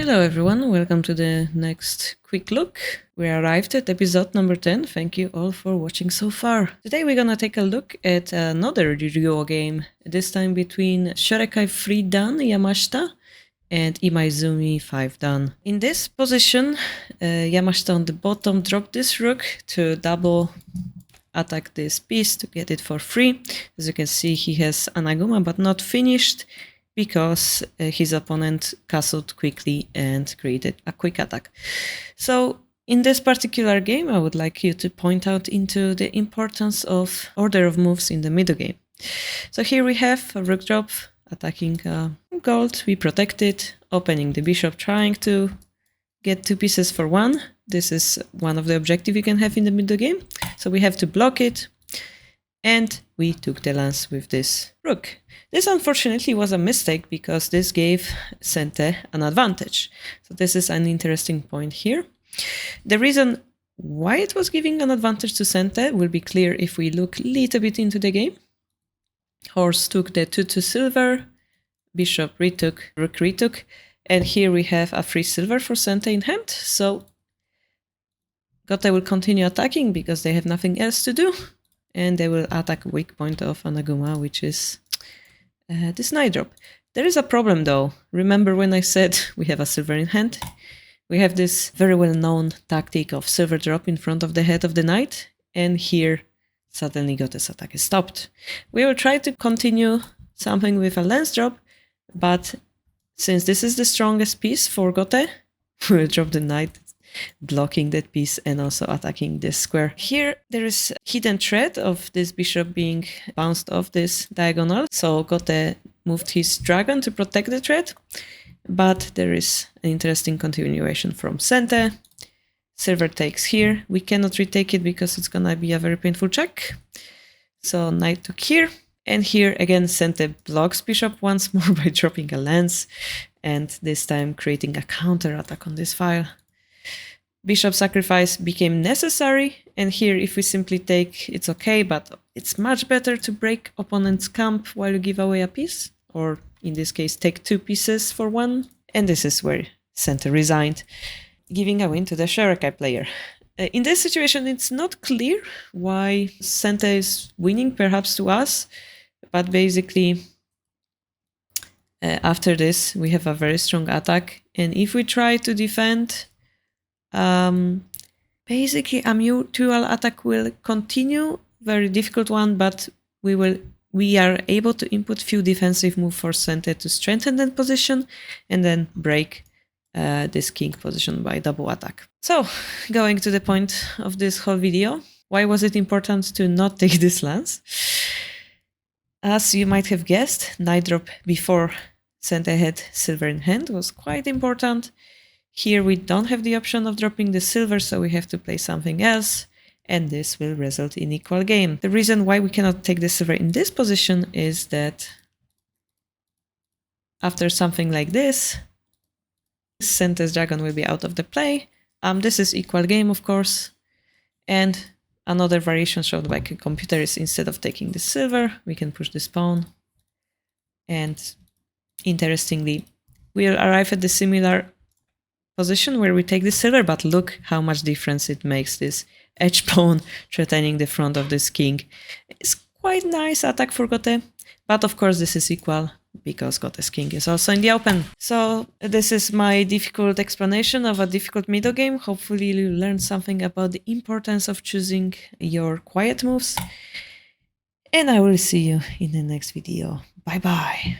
Hello everyone, welcome to the next quick look. We arrived at episode number 10. Thank you all for watching so far. Today we're gonna take a look at another Ryo game, this time between Shorekai 3 Dan Yamashita and Imaizumi 5 Dan. In this position, Yamashita on the bottom dropped this rook to double attack this piece to get it for free. As you can see, he has Anaguma but not finished, because his opponent castled quickly and created a quick attack. So in this particular game, I would like you to point out into the importance of order of moves in the middle game. So here we have a rook drop attacking gold. We protect it, opening the bishop, trying to get two pieces for one. This is one of the objectives you can have in the middle game. So we have to block it. And we took the lance with this rook. This unfortunately was a mistake because this gave Sente an advantage. So this is an interesting point here. The reason why it was giving an advantage to Sente will be clear if we look a little bit into the game. Horse took the 2-2 silver, bishop retook, rook retook, and here we have a free silver for Sente in hand. So Gote will continue attacking because they have nothing else to do. And they will attack a weak point of Anaguma, which is this knight drop. There is a problem though. Remember when I said we have a silver in hand? We have this very well-known tactic of silver drop in front of the head of the knight, and here suddenly Gote's attack is stopped. We will try to continue something with a lance drop, but since this is the strongest piece for Gote, we will drop the knight, blocking that piece and also attacking this square. Here there is hidden threat of this bishop being bounced off this diagonal, so Gote moved his dragon to protect the threat, but there is an interesting continuation from Sente. Silver takes here. We cannot retake it because it's gonna be a very painful check. So knight took here, and here again Sente blocks bishop once more by dropping a lance, and this time creating a counter attack on this file. Bishop sacrifice became necessary, and here if we simply take, it's okay, but it's much better to break opponent's camp while you give away a piece, or in this case take two pieces for one, and this is where Sente resigned, giving a win to the Shorekai player. In this situation it's not clear why Sente is winning, perhaps to us, but basically after this we have a very strong attack, and if we try to defend, basically a mutual attack will continue, very difficult one, but we are able to input few defensive moves for Sente to strengthen that position and then break this king position by double attack. So going to the point of this whole video, why was it important to not take this lance? As you might have guessed, knight drop before Sente had silver in hand was quite important. Here we don't have the option of dropping the silver, so we have to play something else, and this will result in equal game. The reason why we cannot take the silver in this position is that after something like this, Sente's dragon will be out of the play. This is equal game, of course, and another variation showed by a computer is instead of taking the silver, we can push this pawn, and interestingly, we'll arrive at the similar position where we take the silver, but look how much difference it makes, this edge pawn threatening the front of this king. It's quite nice attack for Gote, but of course this is equal because Gote's king is also in the open. So this is my difficult explanation of a difficult middle game. Hopefully you learned something about the importance of choosing your quiet moves, and I will see you in the next video. Bye bye.